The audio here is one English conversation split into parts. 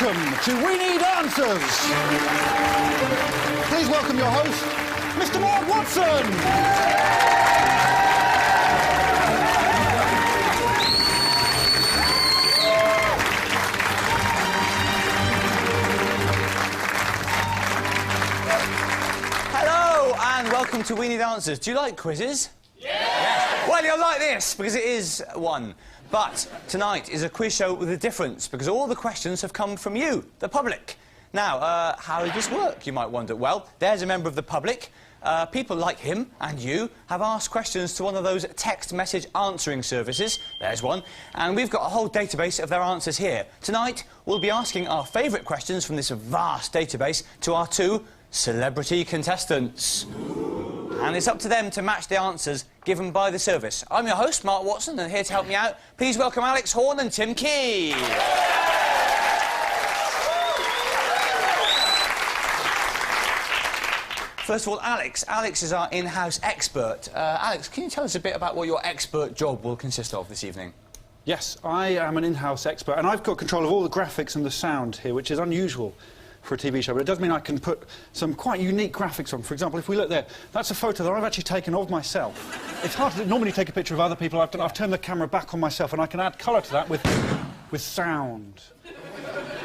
welcome to We Need Answers. Please welcome your host, Mr. Mark Watson. Hello and welcome to We Need Answers. Do you like quizzes? Yes. Well, you'll like this because it is one. But tonight is a quiz show with a difference because all the questions have come from you, the public. Now, how does this work, you might wonder? Well, there's a member of the public. People like him and you have asked questions to one of those text message answering services. There's one. And we've got a whole database of their answers here. Tonight, we'll be asking our favourite questions from this vast database to our two celebrity contestants. And it's up to them to match the answers given by the service. I'm your host, Mark Watson, and here to help me out, please welcome Alex Horne and Tim Key. First of all, Alex. Alex is our in-house expert. Alex, can you tell us a bit about what your expert job will consist of this evening? Yes, I am an in-house expert, and I've got control of all the graphics and the sound here, which is unusual for a TV show, but it does mean I can put some quite unique graphics on. For example, if we look there, that's a photo that I've actually taken of myself. It's hard to normally take a picture of other people. I've turned the camera back on myself, and I can add colour to that with sound.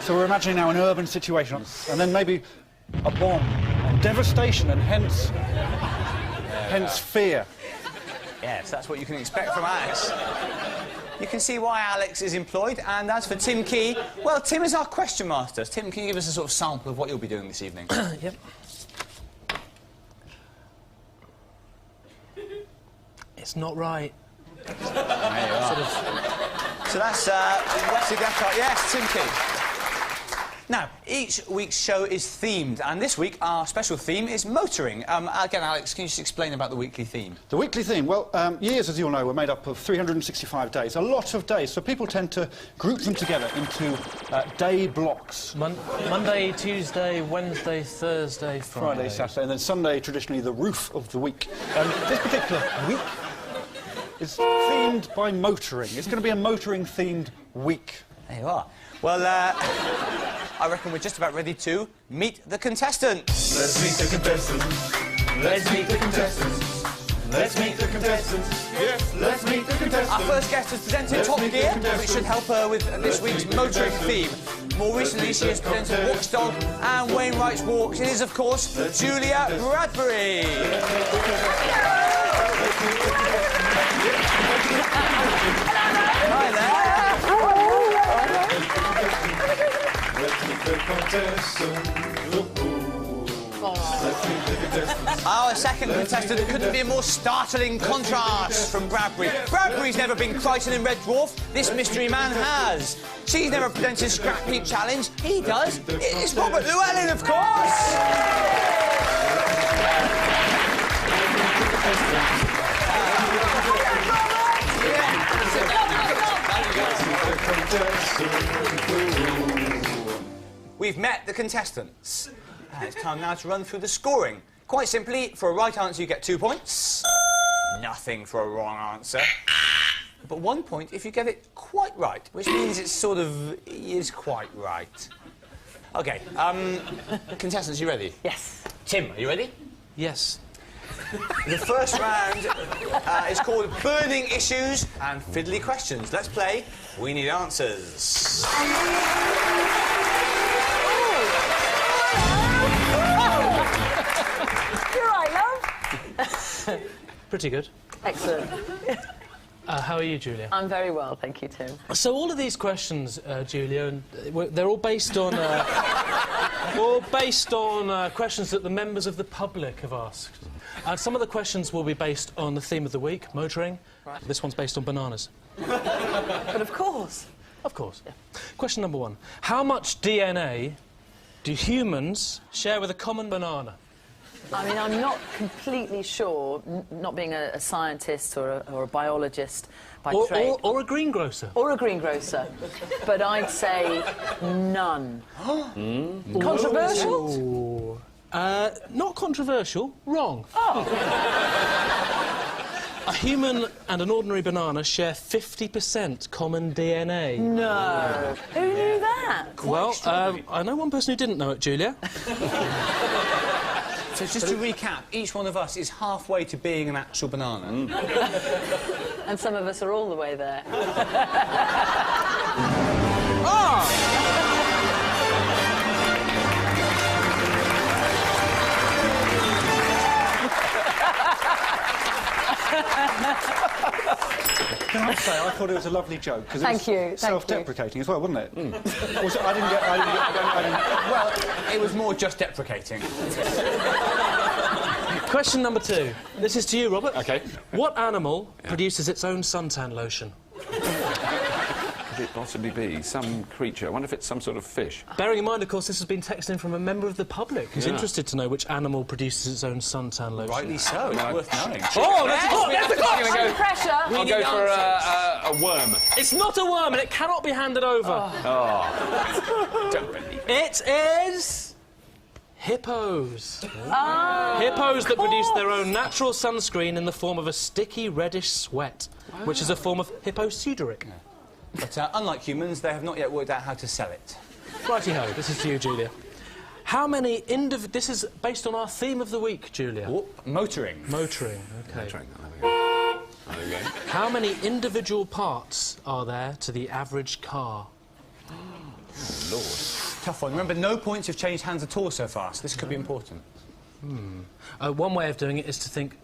So we're imagining now an urban situation, and then maybe a bomb, and devastation, and hence fear. Yes, that's what you can expect from Alex. You can see why Alex is employed, and as for Tim Key, well, Tim is our question master. Tim, can you give us a sort of sample of what you'll be doing this evening? Yep. It's not right. There you are. So that's yes, Tim Key. Now, each week's show is themed, and this week our special theme is motoring. Again, Alex, can you just explain about the weekly theme? The weekly theme? Well, years, as you all know, were made up of 365 days, a lot of days, so people tend to group them together into day blocks. Monday, Tuesday, Wednesday, Thursday, Friday, Saturday, and then Sunday, traditionally the roof of the week. This particular week is themed by motoring. It's going to be a motoring-themed week. There you are. Well, I reckon we're just about ready to meet the contestants. Let's meet the contestants. Let's meet the contestants. Let's meet the contestants. Yes, let's meet the contestants. Our first guest has presented Top Gear, which should help her with this week's motoring theme. More recently, she has presented Watchdog and Wainwright's Walks. It is, of course, Julia Bradbury. Hi there. Our second contestant couldn't be a more startling contrast from Bradbury. Bradbury's never been Crichton in Red Dwarf. This mystery man has. She's never presented Scrap Heap Challenge. He does. It's Robert Llewellyn, of course. We've met the contestants. It's time now to run through the scoring. Quite simply, for a right answer you get 2 points. Nothing for a wrong answer. But 1 point if you get it quite right, which means it sort of is quite right. OK, contestants, you ready? Yes. Tim, are you ready? Yes. The first round is called Burning Issues and Fiddly Questions. Let's play We Need Answers. You're right, love. Pretty good. Excellent. How are you, Julia? I'm very well, thank you, Tim. So all of these questions, Julia, and they're all based on questions that the members of the public have asked. Some of the questions will be based on the theme of the week, motoring. Right. This one's based on bananas. But of course. Of course. Yeah. Question number 1. How much DNA do humans share with a common banana? I mean, I'm not completely sure, not being a scientist or a biologist by trade. Or a greengrocer. Or a greengrocer. But I'd say none. Controversial? Not controversial. Wrong. Oh. A human and an ordinary banana share 50% common DNA. No. Who knew that? Well, I know one person who didn't know it, Julia. So just to recap, each one of us is halfway to being an actual banana. And some of us are all the way there. Can I say, I thought it was a lovely joke, because it was self-deprecating as well, wasn't it? Also, I didn't get... Well, it was more just deprecating. Question number 2. This is to you, Robert. OK. What animal produces its own suntan lotion? Could it possibly be some creature? I wonder if it's some sort of fish. Bearing in mind, of course, this has been texted in from a member of the public who's interested to know which animal produces its own suntan lotion. Rightly so, it's worth knowing. There's the clock! Under pressure. I'll go for a worm. It's not a worm, and it cannot be handed over. Don't believe it. It is... hippos. Hippos that produce their own natural sunscreen in the form of a sticky reddish sweat, which is a form of hippocyderic. But unlike humans, they have not yet worked out how to sell it. Righty-ho, this is to you, Julia. How many This is based on our theme of the week, Julia. Motoring. Motoring, OK. Motoring, there we go. How many individual parts are there to the average car? Lord. Tough one. Remember, no points have changed hands at all so far, so this could be important. One way of doing it is to think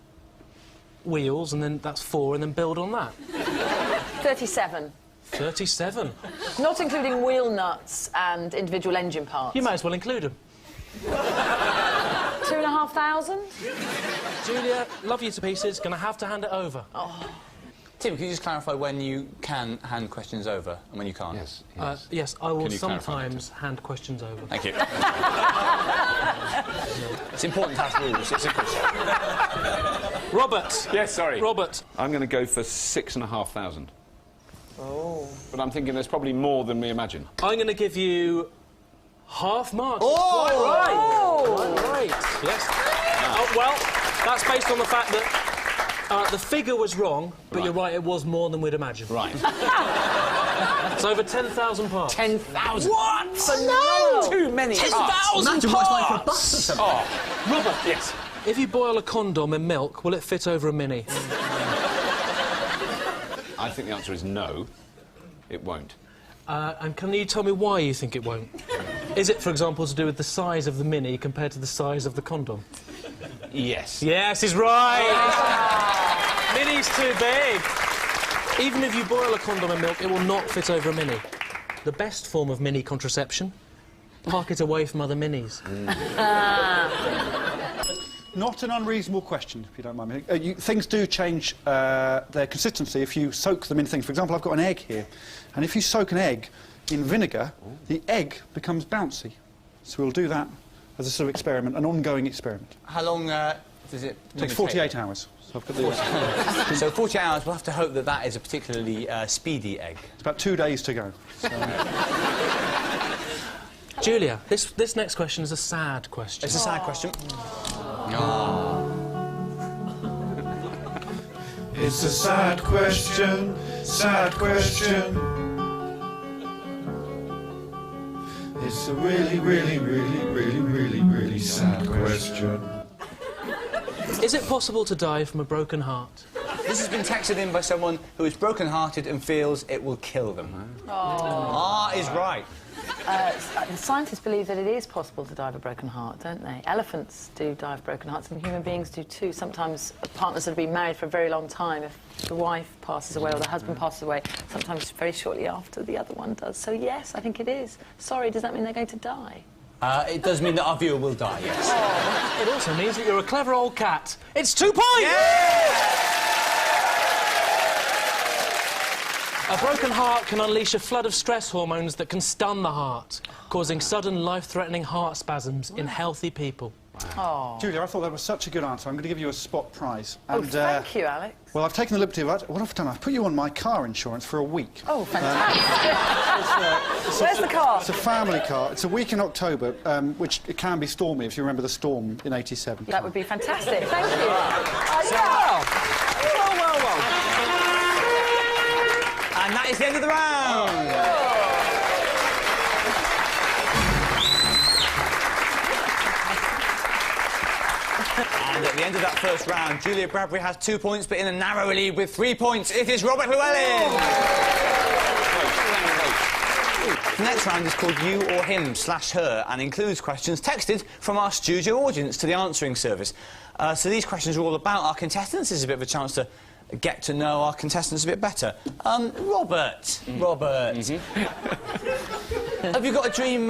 wheels, and then that's 4, and then build on that. 37. 37. Not including wheel nuts and individual engine parts. You might as well include them. 2,500? Julia, love you to pieces. Gonna have to hand it over. Tim, can you just clarify when you can hand questions over and when you can't? Yes. Yes, I will Can you clarify sometimes hand questions over. Thank you. It's important to have rules. It's a question. Robert. Yes, sorry. Robert. I'm going to go for 6,500. Oh. But I'm thinking there's probably more than we imagine. I'm going to give you half marks. Oh! Quite right. Quite right. Yes. Well, that's based on the fact that the figure was wrong, but you're right, it was more than we'd imagined. Right. It's over 10,000 parts. 10,000. What? No! Too many 10,000 parts! Oh. Robert. Yes. If you boil a condom in milk, will it fit over a Mini? I think the answer is no. It won't. And can you tell me why you think it won't? Is it, for example, to do with the size of the Mini compared to the size of the condom? Yes. Yes, he's right! Mini's too big. Even if you boil a condom in milk, it will not fit over a Mini. The best form of Mini contraception? Park it away from other Minis. Not an unreasonable question, if you don't mind me. Things do change their consistency if you soak them in things. For example, I've got an egg here, and if you soak an egg in vinegar, the egg becomes bouncy. So we'll do that as a sort of experiment, an ongoing experiment. How long does it... It takes 48 hours. So I've got the... So 40 hours, we'll have to hope that that is a particularly speedy egg. It's about 2 days to go. So... Julia, this next question is a sad question. It's a sad question. It's a sad question, sad question. It's a really, really, really, really, really, really sad question. Is it possible to die from a broken heart? This has been texted in by someone who is broken-hearted and feels it will kill them. Is right. Scientists believe that it is possible to die of a broken heart, don't they? Elephants do die of broken hearts, and human beings do too. Sometimes partners that have been married for a very long time, if the wife passes away or the husband passes away, sometimes very shortly after the other one does. So yes, I think it is. Sorry, does that mean they're going to die? It does mean that our viewer will die, yes. It also means that you're a clever old cat. It's 2 points! Yeah! A broken heart can unleash a flood of stress hormones that can stun the heart, causing sudden life-threatening heart spasms in healthy people. Oh. Julia, I thought that was such a good answer. I'm going to give you a spot prize. And, thank you, Alex. Well, I've taken the liberty of... What I've done, I've put you on my car insurance for a week. Oh, fantastic. Where's the car? It's a family car. It's a week in October, which it can be stormy, if you remember the storm in '87. That would be fantastic. Thank you. Well that is the end of the round. And at the end of that first round, Julia Bradbury has 2 points, but in a narrow lead with 3 points. It is Robert Llewellyn. The next round is called You or Him/Her and includes questions texted from our studio audience to the answering service. So these questions are all about our contestants. This is a bit of a chance to get to know our contestants a bit better. Robert. Have you got a dream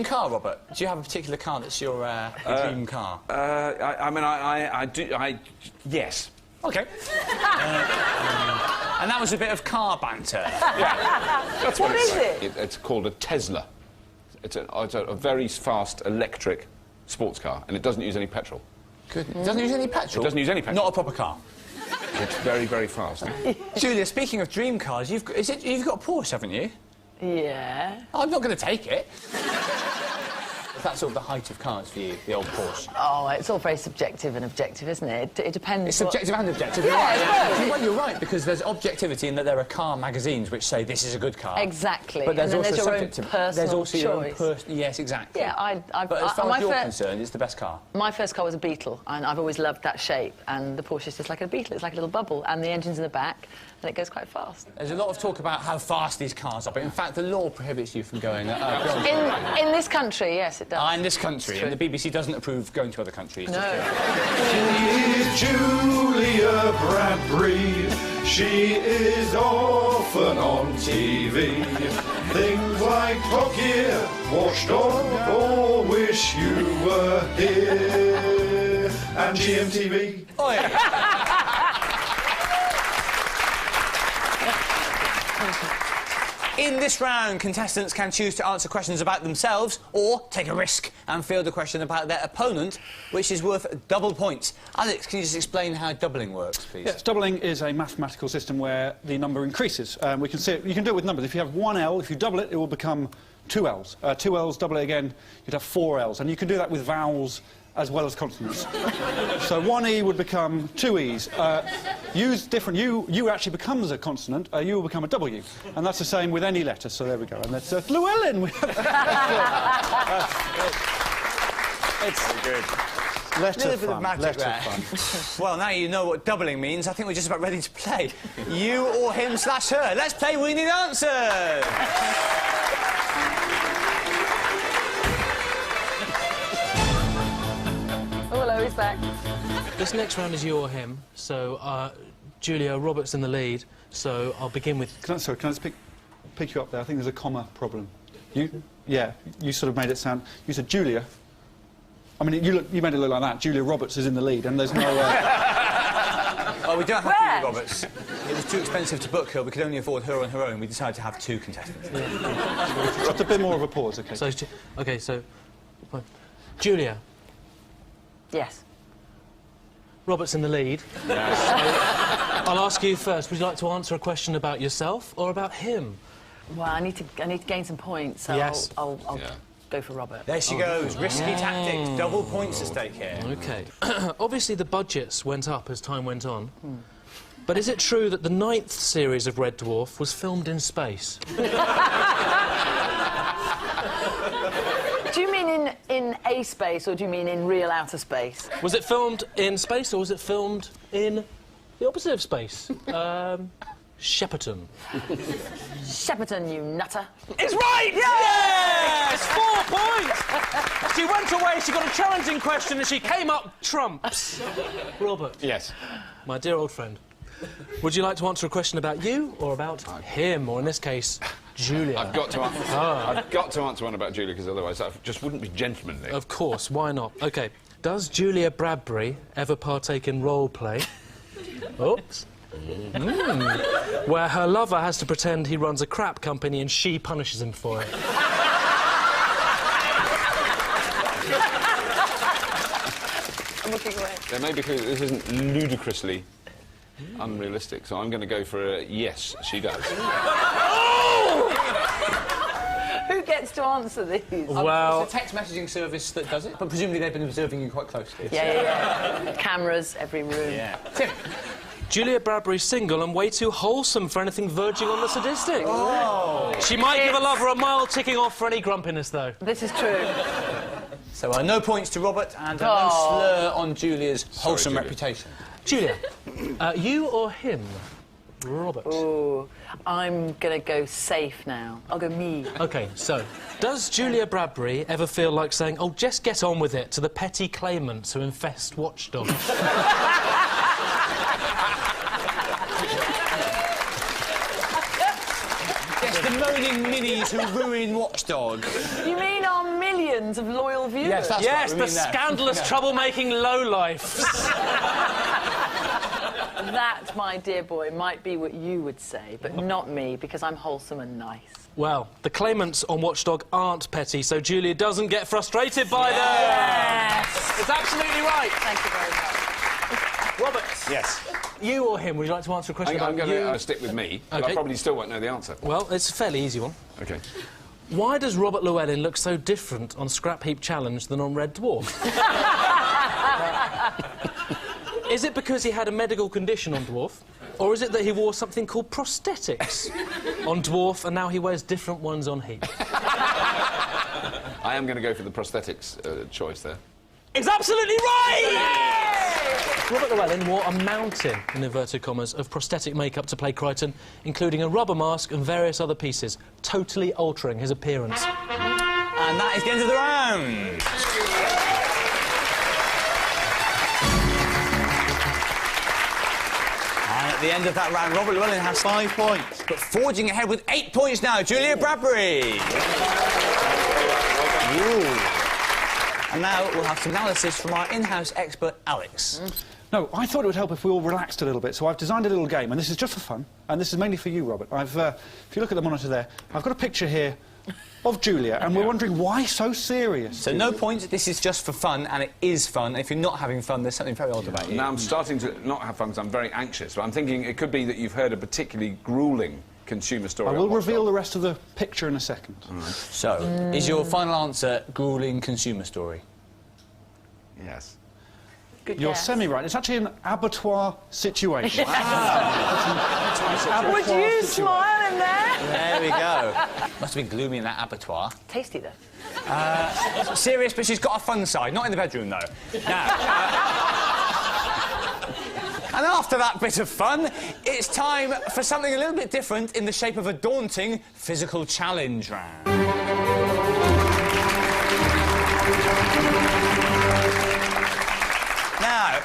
car, Robert? Do you have a particular car that's your dream car? I do. Yes. OK. And that was a bit of car banter. Yeah. That's What is it? It's called a Tesla. It's a very fast electric sports car, and it doesn't use any petrol. Good. It doesn't use any petrol? It doesn't use any petrol. Not a proper car. It's very, very fast. Julia, speaking of dream cars, you've got a Porsche, haven't you? Yeah. I'm not going to take it. That's sort of the height of cars for you, the old Porsche. Oh, it's all very subjective and objective, isn't it? It depends. It's subjective and objective. Yeah, right. I suppose. Well, you're right, because there's objectivity in that there are car magazines which say this is a good car. Exactly. But there's and then also there's your own personal there's also choice. your own yes, exactly. Yeah, But as far as you're concerned, it's the best car. My first car was a Beetle, and I've always loved that shape. And the Porsche is just like a Beetle. It's like a little bubble, and the engine's in the back, and it goes quite fast. There's a lot of talk about how fast these cars are, but in fact, the law prohibits you from going beyond. In this country, yes, it does. In this country, and the BBC doesn't approve going to other countries. No. She is Julia Bradbury. She is often on TV. Things like Top Gear, Watchdog, or Wish You Were Here, and GMTV. Oh, yeah. In this round, contestants can choose to answer questions about themselves or take a risk and field a question about their opponent, which is worth double points. Alex, can you just explain how doubling works, please? Yes, doubling is a mathematical system where the number increases. We can see it, you can do it with numbers. If you have one L, if you double it, it will become two Ls. Two Ls, double it again, you'd have four Ls. And you can do that with vowels as well as consonants. So one E would become two E's. U's different. U actually becomes a consonant. U will become a W. And that's the same with any letter. So there we go. And that's Llewellyn. It's good. Letter bit of fun. magic Letter there. fun. Well, now you know what doubling means. I think we're just about ready to play. You or him/her. Let's play We Need Answers. Oh, hello, he's back. This next round is you or him, so Julia, Robert's in the lead, so I'll begin with... Can I just pick you up there? I think there's a comma problem. Yeah, you sort of made it sound... You said Julia. I mean, you made it look like that. Julia Roberts is in the lead, and there's no... Oh, we don't have Julia Roberts. It was too expensive to book her. We could only afford her on her own. We decided to have two contestants. Just a bit more of a pause, OK? So, Julia. Yes. Robert's in the lead. Yes. So, I'll ask you first. Would you like to answer a question about yourself or about him? Well, I need to gain some points, so Yes. I'll go for Robert. There she goes. Risky tactics. Double points at stake here. OK. Obviously, the budgets went up as time went on. But is it true that the 9th series of Red Dwarf was filmed in space? Do you mean in a space, or do you mean in real outer space? Was it filmed in space, or was it filmed in the opposite of space? Shepperton. Shepperton, you nutter. It's right! Yes! 4 points! She went away, she got a challenging question, and she came up trumps. Robert. Yes. My dear old friend, would you like to answer a question about you, or about him, or in this case, Julia? I've got to answer one about Julia, because otherwise that just wouldn't be gentlemanly. Of course, why not? OK. Does Julia Bradbury ever partake in role play? Oops. Where her lover has to pretend he runs a crap company and she punishes him for it? I'm looking away. Yeah, maybe because this isn't ludicrously unrealistic, so I'm going to go for a yes, she does. Who gets to answer these? Well... It's a text messaging service that does it, but presumably they've been observing you quite closely. Yeah. Cameras, every room. Yeah. Tim. Julia Bradbury's single and way too wholesome for anything verging on the sadistic. Oh. She might give a lover a mild ticking off for any grumpiness, though. This is true. So no points to Robert and no slur on Julia's wholesome reputation. Julia, you or him? Robert. Ooh, I'm gonna go safe now. I'll go me. OK, so, does Julia Bradbury ever feel like saying, oh, just get on with it, to the petty claimants who infest Watchdog? Yes, the moaning minis who ruin Watchdog. You mean our millions of loyal viewers? Yes, that's yes, right, the scandalous, troublemaking lowlifes. That, my dear boy, might be what you would say, but not me, because I'm wholesome and nice. Well, the claimants on Watchdog aren't petty, so Julia doesn't get frustrated by them. Yes! It's absolutely right. Thank you very much. Robert. Yes. You or him? Would you like to answer a question I'm about going you? to stick with me, but OK. I probably still won't know the answer. Well, it's a fairly easy one. OK. Why does Robert Llewellyn look so different on Scrap Heap Challenge than on Red Dwarf? Is it because he had a medical condition on Dwarf? Or is it that he wore something called prosthetics on Dwarf and now he wears different ones on Heap? I am going to go for the prosthetics choice there. It's absolutely right! Robert Llewellyn wore a mountain, in inverted commas, of prosthetic makeup to play Crichton, including a rubber mask and various other pieces, totally altering his appearance. And that is the end of the round. And at the end of that round, Robert Llewellyn has 5 points. But forging ahead with 8 points now, Julia Bradbury. Ooh. And now we'll have some analysis from our in-house expert, Alex. No, I thought it would help if we all relaxed a little bit, so I've designed a little game, and this is just for fun, and this is mainly for you, Robert. If you look at the monitor there, I've got a picture here of Julia, and we're wondering why so serious. So no points, this is just for fun, and it is fun. If you're not having fun, there's something very odd about you. Now I'm starting to not have fun because I'm very anxious, but I'm thinking it could be that you've heard a particularly gruelling consumer story. I will reveal the rest of the picture in a second. So, is your final answer gruelling consumer story? Yes. Good You're guess. semi-right. It's actually an abattoir situation. Would you smile in there? There we go. Must have been gloomy in that abattoir. Tasty, though. Serious, but she's got a fun side. Not in the bedroom, though. Now, and after that bit of fun, it's time for something a little bit different in the shape of a daunting physical challenge round. Now,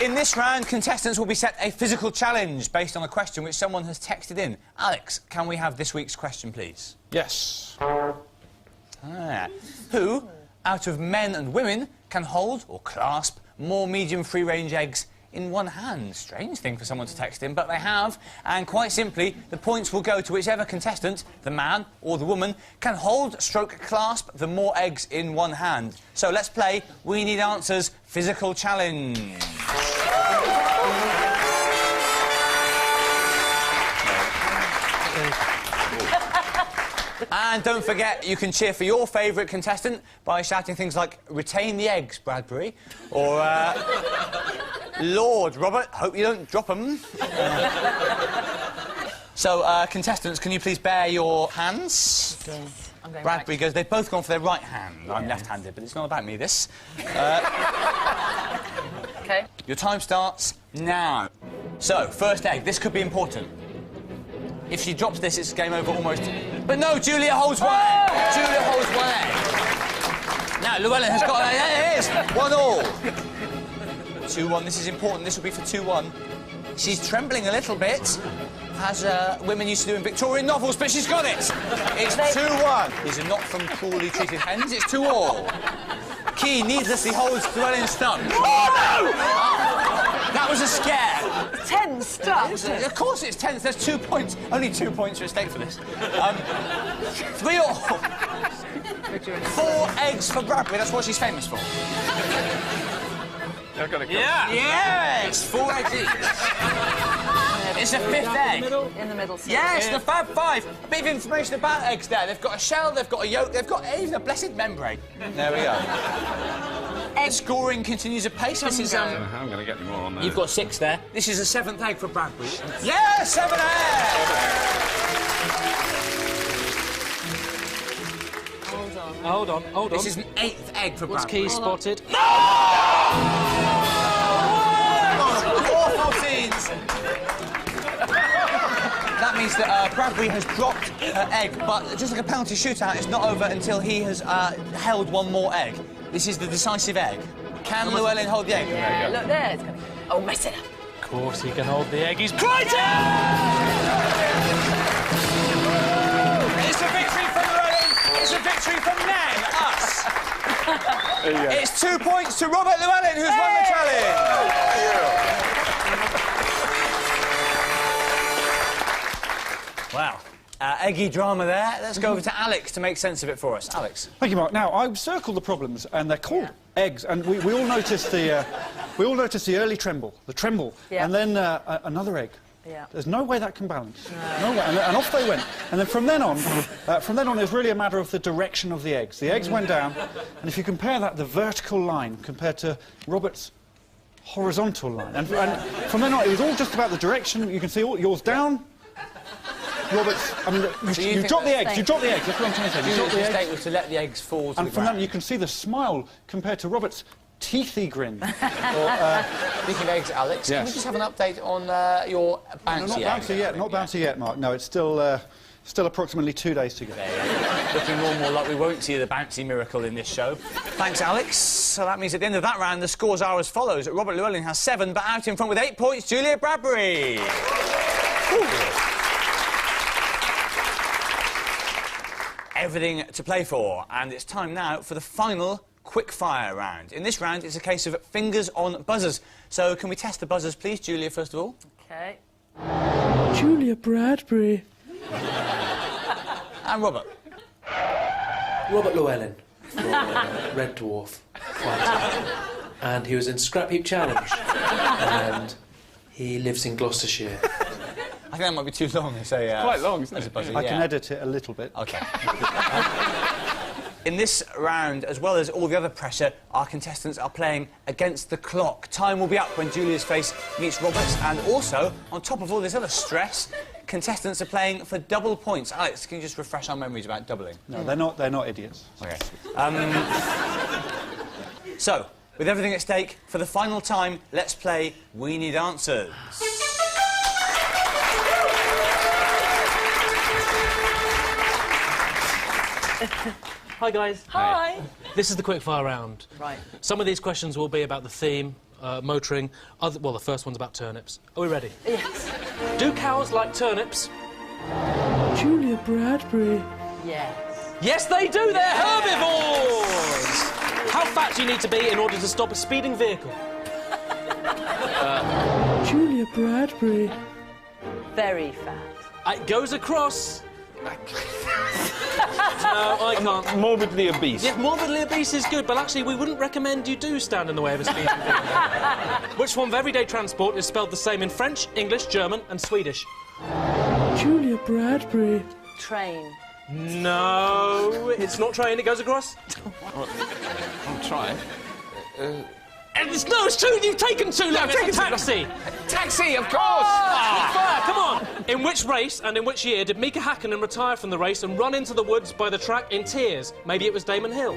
in this round, contestants will be set a physical challenge based on a question which someone has texted in. Alex, can we have this week's question, please? Yes. Who, out of men and women, can hold or clasp more medium free-range eggs in one hand? Strange thing for someone to text in, but they have. And quite simply, the points will go to whichever contestant, the man or the woman, can hold stroke clasp the more eggs in one hand. So let's play We Need Answers Physical Challenge. And don't forget, you can cheer for your favourite contestant by shouting things like, retain the eggs, Bradbury, or, Lord, Robert, hope you don't drop them. So, contestants, can you please bare your hands? Yes, I'm going Bradbury right. goes, they've both gone for their right hand. I'm left-handed, but it's not about me, this. OK. Your time starts now. So, first egg, this could be important. If she drops this, it's game over almost. But no, Julia holds one egg. Julia holds one egg. Now, Llewellyn has got... There it is! 1-all. 2-1, this is important. This will be for 2-1. She's trembling a little bit, as women used to do in Victorian novels, but she's got it. It's 2-1. These are not from cruelly treated hens. It's 2-all. Key needlessly holds Llewellyn's thumb. Oh, no! That was a scare. Tense stuff. Of course it's tense. There's 2 points. Only 2 points are at stake for this. 3-all. 4 eggs for Bradbury. That's what she's famous for. Yeah! Yes! 4 eggs each. It's a 5th egg. In the middle. Yes, the Fab Five. A bit of information about eggs there. They've got a shell, they've got a yolk, they've got even a blessed membrane. There we go. The scoring continues apace. This is, I don't know how I'm going to get any more on there. you've got 6 there. This is a 7th egg for Bradbury. Yeah, 7 eggs! Hold on. This is an 8th egg for What's Bradbury. key spotted? No! 4 14s. That means that Bradbury has dropped her egg, but just like a penalty shootout, it's not over until he has held 1 more egg. This is the decisive egg. Can Llewellyn hold the egg? Yeah, look there. It's gonna... Oh, mess it up. Of course he can hold the egg. He's brighter! It's a victory for Llewellyn. It's a victory for Nan, us. It's 2 points to Robert Llewellyn, who's won the challenge. Wow. Eggy drama there. Let's go over to Alex to make sense of it for us. Alex. Thank you, Mark. Now, I've circled the problems, and they're called eggs, and we all noticed the early tremble, Yeah. and then another egg. Yeah. There's no way that can balance. No way. And off they went. And then from then on, it was really a matter of the direction of the eggs. The eggs went down, and if you compare that, the vertical line compared to Robert's horizontal line, and from then on, it was all just about the direction. You can see all yours down. Robert's, I mean, you drop the eggs, that's what I'm trying to say. You drop the mistake eggs, was to let the eggs fall to and the from ground. that you can see the smile compared to Robert's teethy grin. Speaking of eggs, Alex, can we just have an update on your bouncy Not egg? bouncy yet, not bouncy yet, Mark. No, it's still approximately 2 days to go. Looking more and more like we won't see the bouncy miracle in this show. Thanks, Alex. So that means at the end of that round, the scores are as follows. Robert Llewellyn has 7, but out in front with 8 points, Julia Bradbury. Everything to play for, and it's time now for the final quick-fire round. In this round, it's a case of fingers on buzzers. So can we test the buzzers, please, Julia, first of all? OK. Julia Bradbury. And Robert. Robert Llewellyn from Red Dwarf Fighter. And he was in Scrap Heap Challenge. And he lives in Gloucestershire. I think that might be too long to say. Quite long, isn't it? I can edit it a little bit. OK. In this round, as well as all the other pressure, our contestants are playing against the clock. Time will be up when Julia's face meets Robert's, and also, on top of all this other stress, contestants are playing for double points. Alex, can you just refresh our memories about doubling? No, they're not idiots. OK. So, with everything at stake, for the final time, let's play We Need Answers. Hi, guys. Hi. This is the quickfire round. Right. Some of these questions will be about the theme, motoring. Well, the first one's about turnips. Are we ready? Yes. Do cows like turnips? Julia Bradbury. Yes. Yes, they do. They're herbivores. How fat do you need to be in order to stop a speeding vehicle? Julia Bradbury. Very fat. It goes across. No, I can't. Morbidly obese. Yeah, morbidly obese is good, but actually we wouldn't recommend you do stand in the way of a speeding vehicle. Which form of everyday transport is spelled the same in French, English, German and Swedish? Julia Bradbury. Train. No, it's not train, it goes across. I'll try. It's true, you've taken too long. It's a taxi. Taxi, of course! Fire, come on! In which race and in which year did Mika Hakkinen retire from the race and run into the woods by the track in tears? Maybe it was Damon Hill.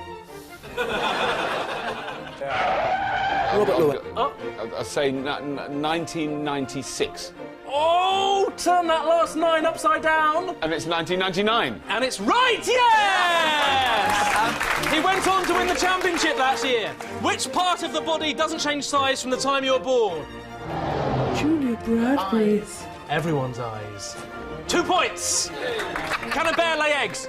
Robert Llewellyn. I'll say 1996. Oh, turn that last 9 upside down. And it's 1999. And it's right, yes! He went on to win the championship last year. Which part of the body doesn't change size from the time you're born? Julia Bradbury. Eyes. Everyone's eyes. 2 points. Can a bear lay eggs?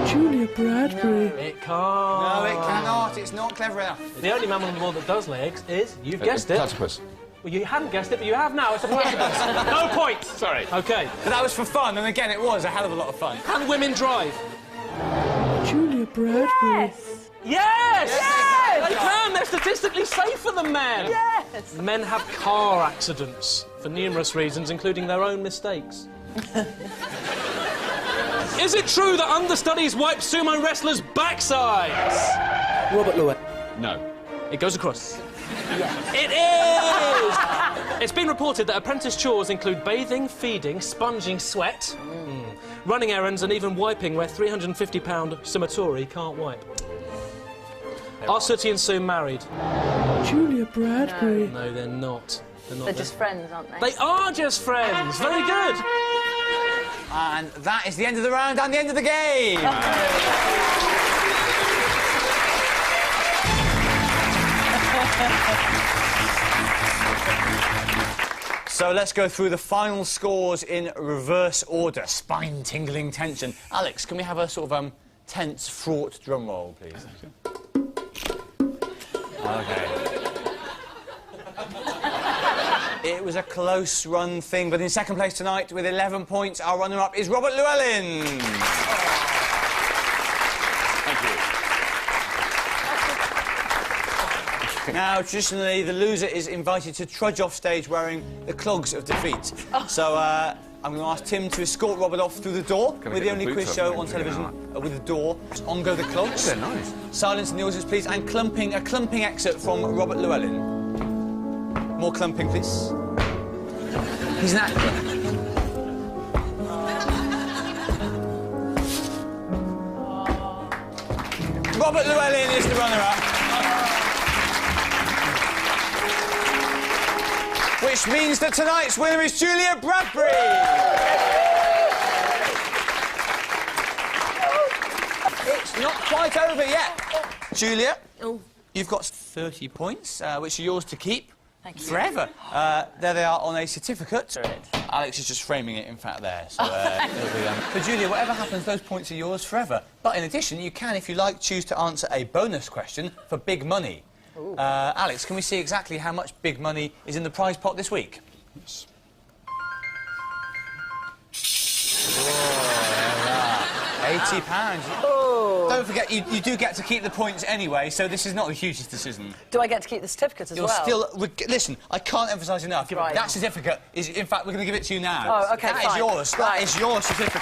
Julia Bradbury. It can't. No, it cannot. It's not clever enough. The only mammal in the world that does lay eggs is, you've guessed it. Platypus. Well, you hadn't guessed it, but you have now. It's a platypus. No points. Sorry. OK. But that was for fun, and again, it was a hell of a lot of fun. Can women drive? Julia Bradbury. Yes. Yes! Yes! They can. They're statistically safer than men. Yes. Men have car accidents for numerous reasons, including their own mistakes. Is it true that understudies wipe sumo wrestlers' backsides? Robert Llewellyn. No. It goes across. Yes. It is! It's been reported that apprentice chores include bathing, feeding, sponging sweat, running errands and even wiping where 350-pound Sumatori can't wipe. Are Sooty and Sue married? Julia Bradbury. No, they're not. They're just friends, aren't they? They are just friends. Very good. And that is the end of the round and the end of the game. So let's go through the final scores in reverse order. Spine-tingling tension. Alex, can we have a sort of tense, fraught drum roll, please? OK. It was a close-run thing, but in second place tonight with 11 points, our runner-up is Robert Llewellyn. Thank you. Now, traditionally, the loser is invited to trudge off stage wearing the clogs of defeat. So, I'm going to ask Tim to escort Robert off through the door. Can I We're get the the only boots quiz off show and on everything? television with a door. On go the clogs. They're nice. Silence in the audience, please, and a clumping exit from Robert Llewellyn. More clumping, please. He's an actor. Robert Llewellyn is the runner-up. Which means that tonight's winner is Julia Bradbury. It's not quite over yet. Julia, you've got 30 points, which are yours to keep. Thank you. Forever. There they are on a certificate. Alex is just framing it, in fact, there. So, it'll be, so, Julia, whatever happens, those points are yours forever. But in addition, you can, if you like, choose to answer a bonus question for big money. Alex, can we see exactly how much big money is in the prize pot this week? Yes. £80. Oh. Don't forget, you do get to keep the points anyway, so this is not the hugest decision. Do I get to keep the certificate as You're well? still... Listen, I can't emphasise enough. Right. That certificate is... In fact, we're going to give it to you now. Oh, OK, That is fine. yours. Right. That is your certificate.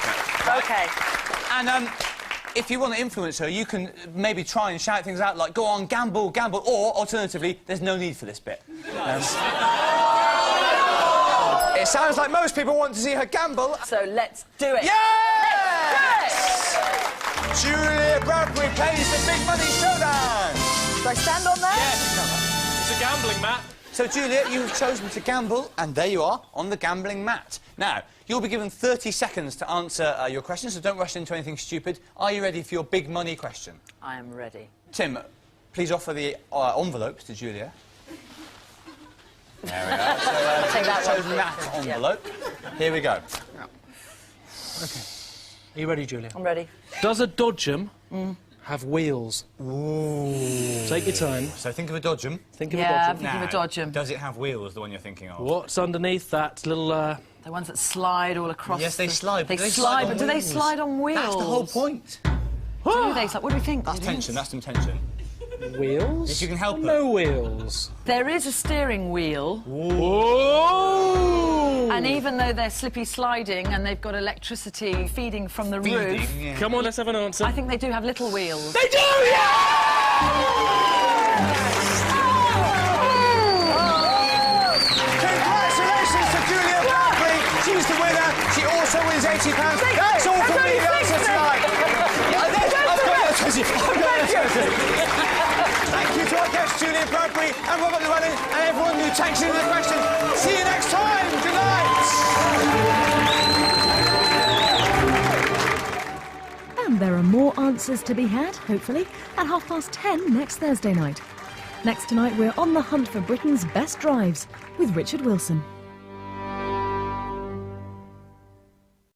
OK. And, if you want to influence her, you can maybe try and shout things out like, go on, gamble, gamble, or, alternatively, there's no need for this bit. It sounds like most people want to see her gamble. So let's do it. Yes! Julia Bradbury plays the Big Money Showdown. Do I stand on there? It's a gambling mat. So, Julia, you have chosen to gamble, and there you are, on the gambling mat. Now, you'll be given 30 seconds to answer your questions, so don't rush into anything stupid. Are you ready for your big money question? I am ready. Tim, please offer the envelopes to Julia. There we go. So, Take that one, chosen please. that envelope. Here we go. OK. Are you ready, Julia? I'm ready. Does a dodgem have wheels? Ooh. Take your time. So, think of a dodgem. Think of Yeah, a I'm dodgem. thinking of a dodgem. Does it have wheels, the one you're thinking of? What's underneath that little... The ones that slide all across. Yes, they slide. They but they slide, on but do they wheels. slide on wheels? That's the whole point. Do they? What do we think? That's tension, that's some tension. Wheels? If you can help her. No wheels. There is a steering wheel, Whoa! and even though they're slippy sliding and they've got electricity feeding from the roof, Yeah. Come on, let's have an answer. I think they do have little wheels. They do, Congratulations to Julia Bradbury. She's the winner. She also wins £80. That's all from me. That's it tonight. Thank you to our guests, Julia Bradbury and Robert Llewellyn, and everyone who takes in the question. See you next time. Good night. And there are more answers to be had, hopefully, at 10:30 next Thursday night. Next tonight, we're on the hunt for Britain's best drives with Richard Wilson.